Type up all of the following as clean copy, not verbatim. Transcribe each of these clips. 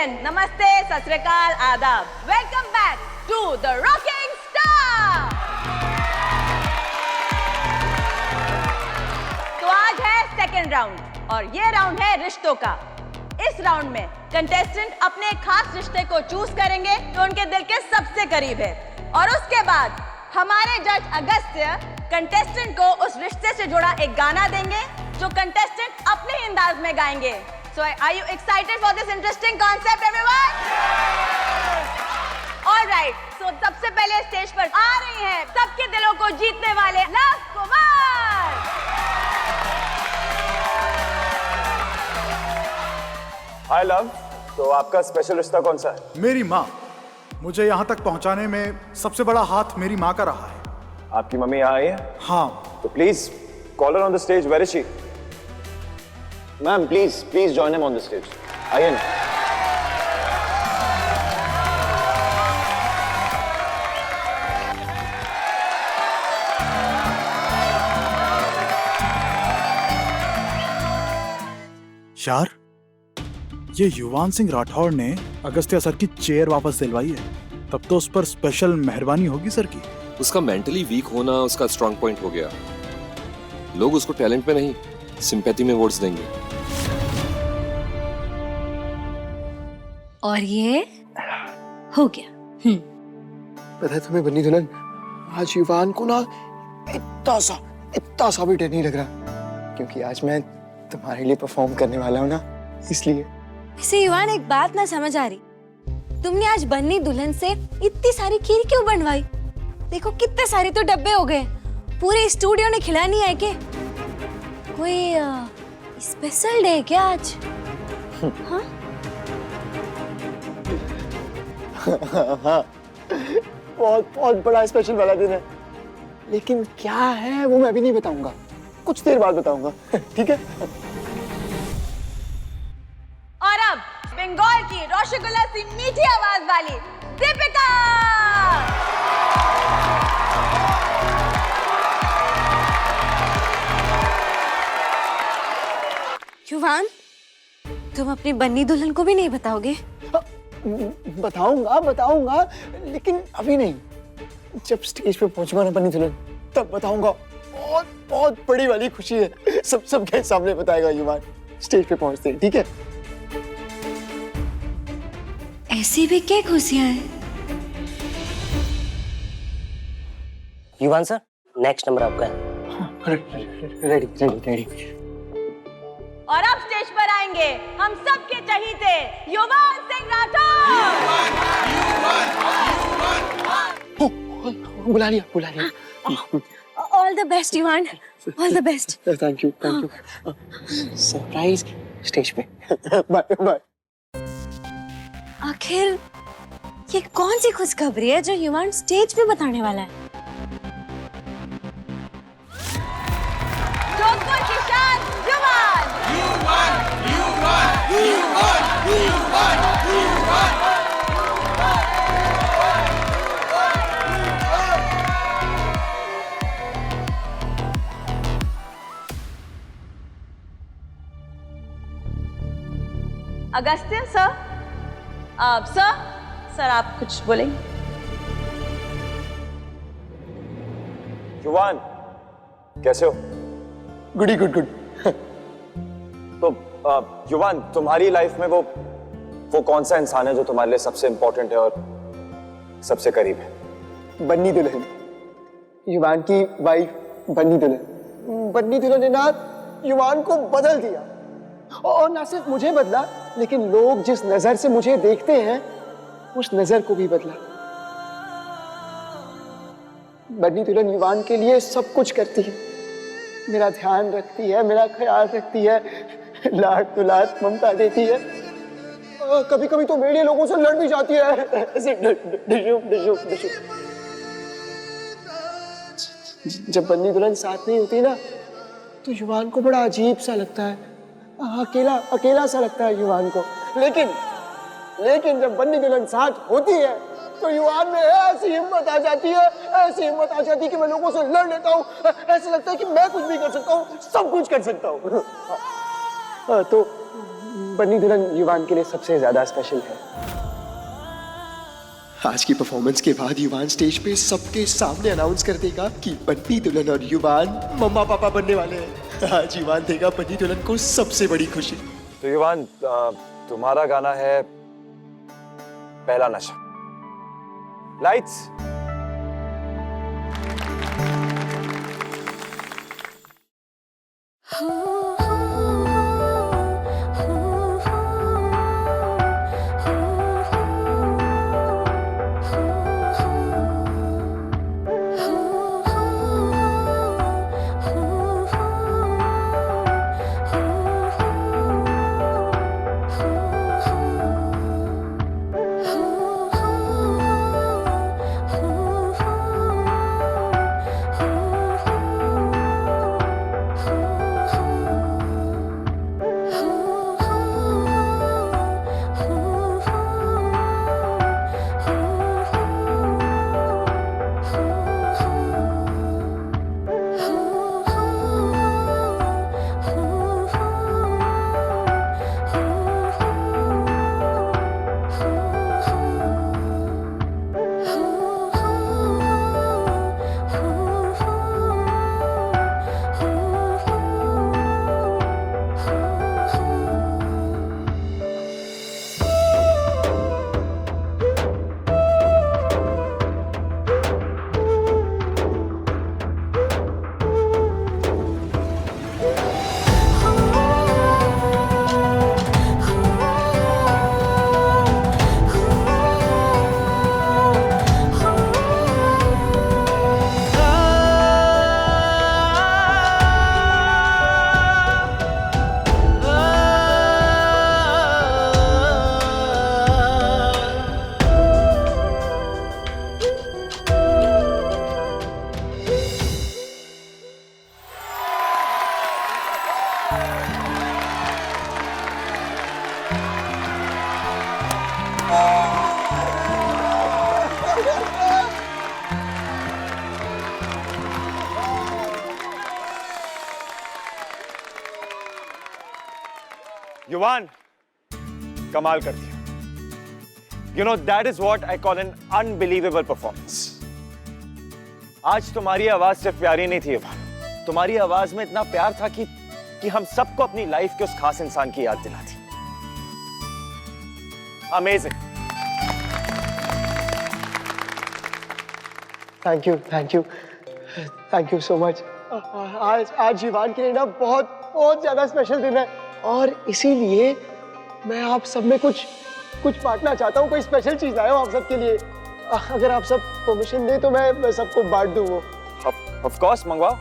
again. Namaste, Sat Sri Akal, Adab. Welcome back to the Rocking Star. तो आज है second round और ये राउंड है रिश्तों का। इस राउंड में कंटेस्टेंट अपने खास रिश्ते को चूज करेंगे जो उनके दिल के सबसे करीब है और उसके बाद हमारे जज अगस्त्य कंटेस्टेंट को उस रिश्ते से जुड़ा एक गाना देंगे जो कंटेस्टेंट अपने ही अंदाज में गाएंगे। So are you excited for this interesting concept, everyone? All right. So सबसे पहले स्टेज पर आ रही हैं सबके दिलों को जीतने वाले लव कुमार। हाय लव, तो आपका स्पेशल रिश्ता कौन सा है? मेरी माँ। मुझे यहाँ तक पहुँचाने में सबसे बड़ा हाथ मेरी माँ का रहा है। आपकी मम्मी यहाँ आई है? हाँ। तो please call her on the stage. Where is she? Ma'am please join him on the stage. आइए ना। यार, ये युवान सिंह राठौड़ ने अगस्त्य सर की चेयर वापस दिलवाई है। तब तो उस पर स्पेशल मेहरबानी होगी सर की। उसका मेंटली वीक होना उसका स्ट्रॉन्ग पॉइंट हो गया। लोग उसको टैलेंट पे नहीं, सिंपैथी में वोट्स देंगे। और ये हो गया। पता है तुम्हें बन्नी दुल्हन, आज युवान को ना इतना सा भी डर नहीं लग रहा, क्योंकि आज मैं तुम्हारे लिए परफॉर्म करने वाला हूँ ना, इसलिए। वैसे युवान, एक बात ना समझ आ रही, तुमने आज बन्नी दुल्हन से इतनी सारी खीर क्यों बनवाई? देखो कितने सारे तो डब्बे हो गए, पूरे स्टूडियो ने खिलानी है क्या? कोई स्पेशल डे क्या आज? हाँ? हाँ, बहुत बड़ा स्पेशल वाला दिन है, लेकिन क्या है वो मैं भी नहीं बताऊंगा, कुछ देर बाद बताऊंगा। ठीक है? और अब बंगाल की रसगुल्ला सी मीठी आवाज वाली दीपिका। युवान, तुम अपनी बन्नी दुल्हन को भी नहीं बताओगे? बताऊंगा, लेकिन अभी नहीं। जब स्टेज पे पहुंचूंगा ना बन्नी दुल्हन, तब बताऊंगा। बहुत बड़ी वाली खुशी है, सबके सामने बताएगा युवान, स्टेज पे पहुंचते ही। ठीक है? ऐसी भी क्या खुशियां हैं? युवान सर, नेक्स्ट नंबर आपका है। रेडी। और अब स्टेज पर आएंगे हम सबके चहीते युवान सिंह राठौड़। बुला लिया। ऑल द बेस्ट युवान, all the best. Thank you. Surprise stage पे। बाय। आखिर ये कौन सी खुशखबरी है जो युवान स्टेज पे बताने वाला है? जोधपुर की शान युवान। अगस्त्य सर, सर आप कुछ बोलेंगे? युवान, कैसे हो? गुड। तो युवान, तुम्हारी लाइफ में वो कौन सा इंसान है जो तुम्हारे लिए सबसे इंपॉर्टेंट है और सबसे करीब है? बन्नी दुल्हन, युवान की वाइफ बन्नी दुल्हन। बन्नी दुल्हन ने ना युवान को बदल दिया, और ना सिर्फ मुझे बदला, लेकिन लोग जिस नजर से मुझे देखते हैं उस नजर को भी बदला। बन्नी दुल्हन युवान के लिए सब कुछ करती है, मेरा ध्यान रखती है, मेरा ख्याल रखती है, लाड दुलार ममता देती है। कभी कभी तो मेरे लिए लोगों से लड़ भी जाती है, ऐसे डिशुम। जब बन्नी दुल्हन साथ नहीं होती ना, तो युवान को बड़ा अजीब सा लगता है, अकेला सा लगता है युवान को। लेकिन जब बन्नी दुल्हन साथ होती है तो युवान में ऐसी हिम्मत आ जाती है कि मैं लोगों से लड़ लेता हूँ। ऐसा लगता है कि मैं कुछ भी कर सकता हूँ, सब कुछ कर सकता हूँ। तो बन्नी दुल्हन युवान के लिए सबसे ज्यादा स्पेशल है। आज की परफॉर्मेंस के बाद युवान स्टेज पे सबके सामने अनाउंस कर देगा कि बन्नी दुल्हन और युवान मम्मा पापा बनने वाले हैं। आज युवान देगा बन्नी दुल्हन को सबसे बड़ी खुशी। तो युवान, तुम्हारा गाना है पहला नशा। लाइट्स। युवान, कमाल कर दिया। You know, that is what I call an unbelievable performance. आज तुम्हारी आवाज सिर्फ प्यारी नहीं थी युवान, तुम्हारी आवाज में इतना प्यार था कि हम सबको अपनी लाइफ के उस खास इंसान की याद दिलाती। Amazing. Thank you so much. आज युवान के लिए ना बहुत बहुत ज्यादा स्पेशल दिन है और इसीलिए मैं आप सब में कुछ बांटना चाहता हूँ। कोई स्पेशल चीज लाया हूँ आप सबके लिए। अगर आप सब परमिशन दें तो मैं सबको बांट दूँ वो। ऑफ कोर्स, मंगवाओ।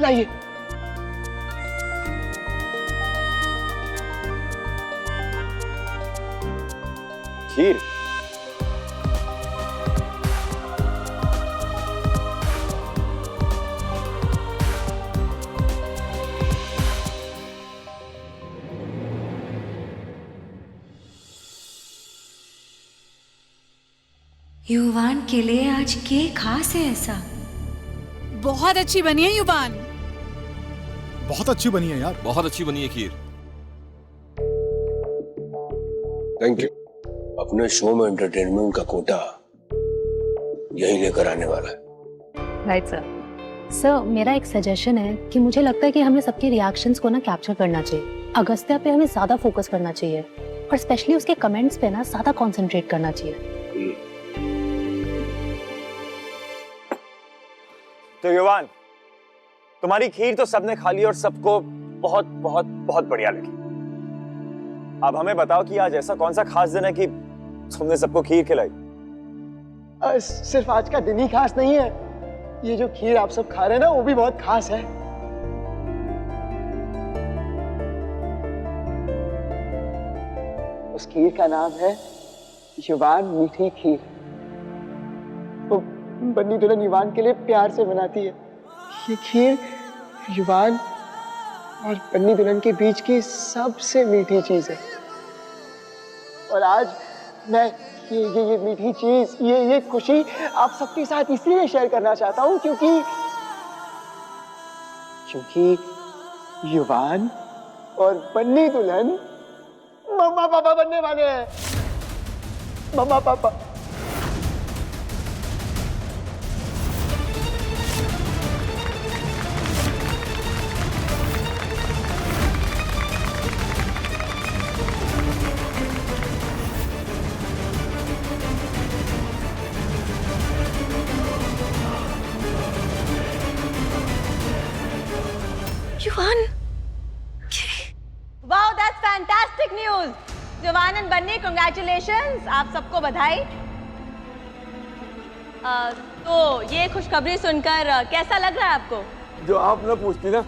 लाइए। खीर। युवान के लिए आज क्या खास है ऐसा? बहुत अच्छी बनी है युवान। बहुत अच्छी बनी है यार, बहुत अच्छी बनी है खीर। Thank you. अपने शो में एंटरटेनमेंट का कोटा यही लेकर आने वाला है। Right sir. सर, मेरा एक सजेशन है कि मुझे लगता है कि हमें सबके रिएक्शंस को ना कैप्चर करना चाहिए। अगस्त्या पे हमें ज्यादा फोकस करना चाहिए और स्पेशली उसके कमेंट्स पे ना ज्यादा कंसंट्रेट करना चाहिए। तो युवान, तुम्हारी खीर तो सबने खा ली और सबको बहुत बहुत बहुत बढ़िया लगी। अब हमें बताओ कि आज ऐसा कौन सा खास दिन है कि तुमने सबको खीर खिलाई? सिर्फ आज का दिन ही खास नहीं है, ये जो खीर आप सब खा रहे हैं ना वो भी बहुत खास है। उस खीर का नाम है युवान मीठी खीर। वो बन्नी दुल्हन युवान के लिए प्यार से बनाती है। ये खीर युवान और बन्नी दुल्हन के बीच की सबसे मीठी चीज है। और आज मैं ये मीठी चीज, ये खुशी आप सबके साथ इसलिए शेयर करना चाहता हूं क्योंकि युवान और बन्नी दुल्हन मम्मा पापा बनने वाले हैं। मम्मा पापा। युवान, वाओ, दैट्स फैंटास्टिक न्यूज। युवान एंड बन्नी, कांग्रेचुलेशंस, आप सबको बधाई। तो ये खुशखबरी सुनकर कैसा लग रहा है आपको? जो आप ना पूछती ना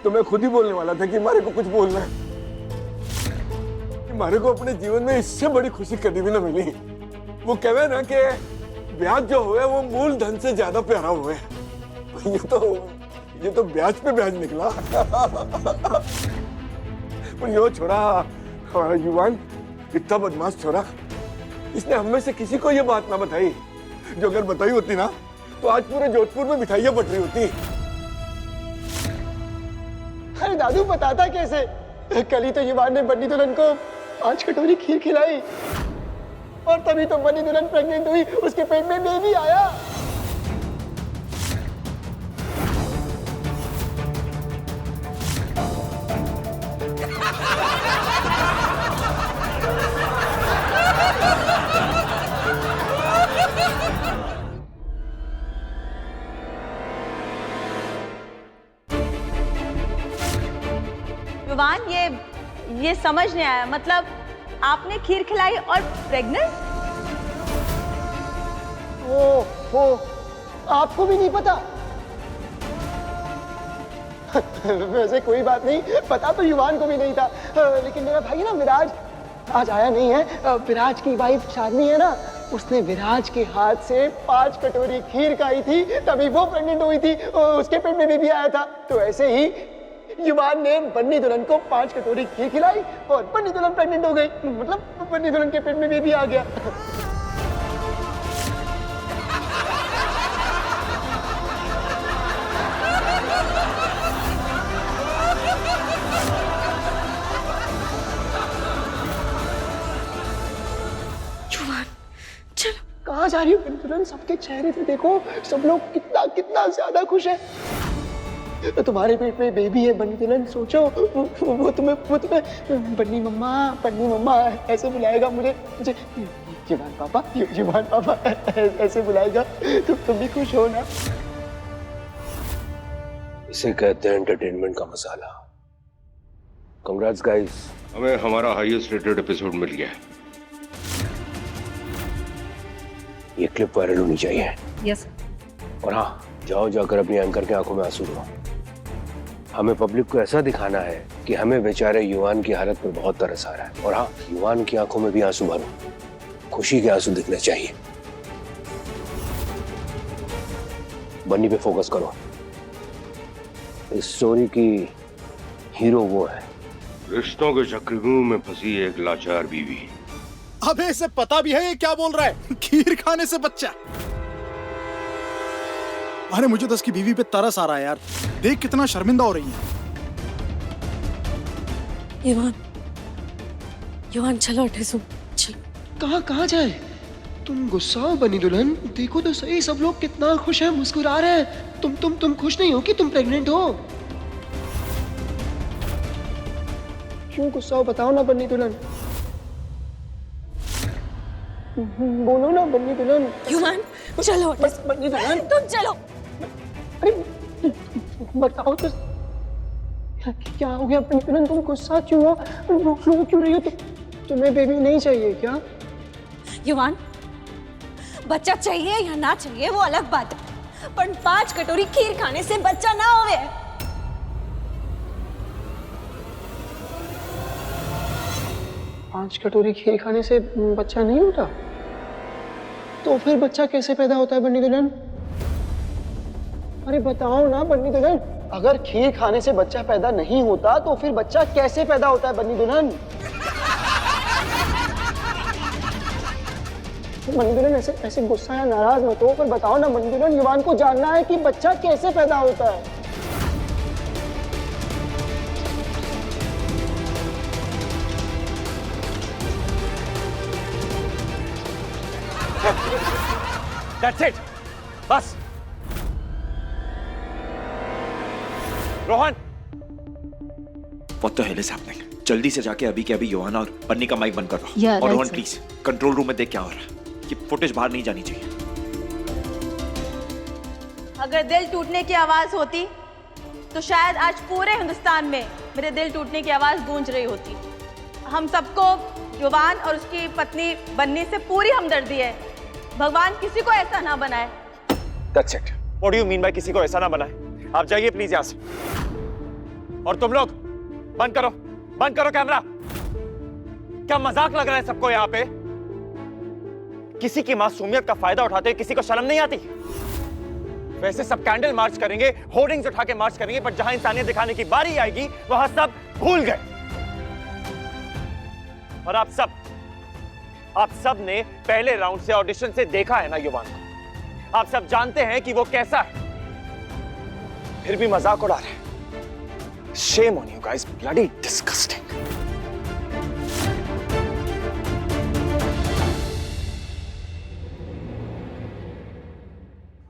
तो मैं खुद ही बोलने वाला था कि मारे को कुछ बोलना है, कि मारे को अपने जीवन में इससे बड़ी खुशी कभी भी ना मिली। वो कहवे ना कि ब्याज जो हुआ वो मूल धन से ज्यादा प्यारा हुआ है। ये तो ब्याज पे ब्याज निकला। यो छोड़ा, हमारा युवान इतना बदमाश छोड़ा, इसने हम में से किसी को ये बात ना बताई। जो अगर बताई होती ना तो आज पूरे जोधपुर में मिठाइयां बट रही होती। अरे दादू, बताता कैसे? कल ही तो युवान ने बन्नी दुल्हन को 5 कटोरी खीर खिलाई और तभी तो बन्नी दुल्हन प्रेग्नेंट हुई, उसके पेट में बेबी आया। युवान, ये समझ नहीं आया, मतलब आपने खीर खिलाई और प्रेग्नेंट? ओ, आपको भी नहीं पता? वैसे कोई बात नहीं, पता तो युवान को भी नहीं था, लेकिन मेरा भाई ना विराज आज आया नहीं है। विराज की वाइफ शालिनी है ना, उसने विराज के हाथ से 5 कटोरी खीर खाई थी, तभी वो प्रेग्नेंट हुई थी, उसके पेट में बेबी आया था। तो ऐसे ही युवान ने बन्नी दुल्हन को 5 कटोरी खीर खिलाई और बन्नी दुल्हन प्रेग्नेंट हो गई, मतलब बन्नी दुल्हन के पेट में बेबी आ गया। युवान, चलो। कहाँ जा रही हो बन्नी दुल्हन? सबके चेहरे पे देखो, सब लोग कितना कितना ज्यादा खुश है। तुम्हारे पेट में बेबी है बन्नी दुल्हन, सोचो वो तुम्हें बन्नी मम्मा ऐसे बुलाएगा, मुझे जीवान पापा ऐसे बुलाएगा। तुम भी खुश हो ना? इसे कहते हैं एंटरटेनमेंट का मसाला। कांग्रेट्स गाइस, हमें हमारा हाईएस्ट रेटेड एपिसोड मिल गया है। ये क्लिप वायरल होनी चाहिए। यस। और हाँ, जाओ जाकर अपनी एंकर के आंखों में आंसू लो। हमें पब्लिक को ऐसा दिखाना है कि हमें बेचारे युवान की हालत पर बहुत तरस आ रहा है। और हाँ, युवान की आंखों में भी आंसू भरो, खुशी के आंसू दिखने चाहिए। बन्नी पे फोकस करो। इस स्टोरी की हीरो वो है। रिश्तों के चक्रव्यूह में फंसी एक लाचार बीवी। अबे इसे पता भी है ये क्या बोल रहा है? खीर खाने से बच्चा। अरे मुझे तो उसकी बीवी पे तरस आ रहा है यार, देख कितना शर्मिंदा हो रही है। युवान चलो अठेसु, चलो। कहाँ जाए? तुम गुस्सा हो बन्नी दुल्हन? देखो तो सही, सब लोग कितना खुश हैं, मुस्कुरा रहे हैं। तुम खुश नहीं हो कि तुम प्रेग्नेंट हो? क्यों गुस्सा हो, बताओ ना बन्नी दुल्हन, बोलो ना बन्नी दुल्हन। युवान चलो, बन्नी दुल्हन तुम चलो। अरे बताओ तो क्या हो गया बन्नी दुल्हन? तुम गुस्सा क्यों हो, रो क्यों रही हो? तुम्हें बेबी नहीं चाहिए क्या? युवान, बच्चा चाहिए या ना चाहिए वो अलग बात है, पर 5 कटोरी खीर खाने से बच्चा ना होवे। 5 कटोरी खीर खाने से बच्चा नहीं होता? तो फिर बच्चा कैसे पैदा होता है बन्नी दुल्हन? अरे बताओ ना बन्नी दुल्हन, अगर खीर खाने से बच्चा पैदा नहीं होता तो फिर बच्चा कैसे पैदा होता है बन्नी दुल्हन? बन्नी दुल्हन ऐसे गुस्सा या नाराज मत हो, पर बताओ ना बन्नी दुल्हन, युवान को जानना है कि बच्चा कैसे पैदा होता है। That's it. बस. Rohan. What the hell is happening? जल्दी से जाके अभी के अभी योहाना और बन्नी का माइक बंद करवाओ। Yeah, और right, Rohan sir. Please control room में देख क्या हो रहा है। ये फुटेज बाहर नहीं जानी चाहिए। अगर दिल टूटने की आवाज होती तो शायद आज पूरे हिंदुस्तान में मेरे दिल टूटने की आवाज गूंज रही होती। हम सबको युवान और उसकी पत्नी बन्नी से पूरी हमदर्दी है। भगवान किसी को ऐसा ना बनाए। That's it. What do you mean by किसी को ऐसा ना बनाए? आप जाइए प्लीज यहाँ से। और तुम लोग बंद करो कैमरा। क्या मजाक लग रहा है सबको यहाँ पे? किसी की मासूमियत का फायदा उठाते हुए किसी को शर्म नहीं आती? वैसे सब कैंडल मार्च करेंगे, होर्डिंग्स उठा के मार्च करेंगे, पर जहां इंसानियत दिखाने की बारी आएगी वहां सब भूल गए। और आप सब ने पहले राउंड से ऑडिशन से देखा है ना युवान को। आप सब जानते हैं कि वो कैसा है, फिर भी मजाक उड़ा रहे हैं। Shame on you guys, bloody disgusting.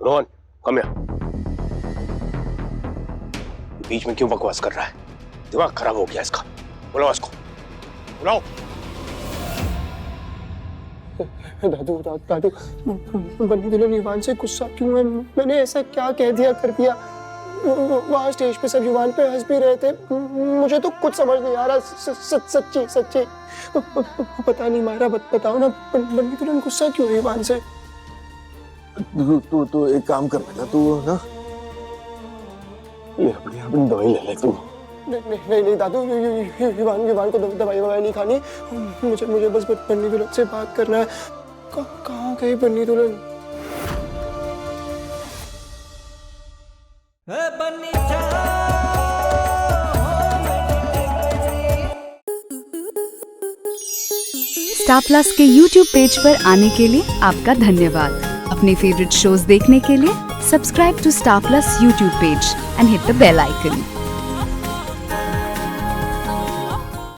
Rohan, come here. बीच में क्यों बकवास कर रहा है? दिमाग खराब हो गया इसका। बुलाओ इसको। बुलाओ। दादू, बन्नी दुल्हन युवान से गुस्सा क्यों है? मैंने ऐसा क्या कह दिया कर दिया? वहाँ स्टेज पे सब युवान पे हंस भी रहे थे। मुझे तो कुछ समझ नहीं आ रहा। सच्ची पता नहीं मायरा, बताओ ना, बन्नी दुल्हन गुस्सा क्यों है युवान से? तू एक काम कर बेटा, तू ना ये अपनी दवाई ले ले तू। नहीं दादू, युवान को दवाई नहीं खानी। मुझे बस बन्नी दुल्हन से बात करना है। कहाँ गई बन्नी दुल्हन? स्टार प्लस के YouTube पेज पर आने के लिए आपका धन्यवाद। अपने फेवरेट शोज देखने के लिए subscribe to Star Plus YouTube page and hit the bell icon.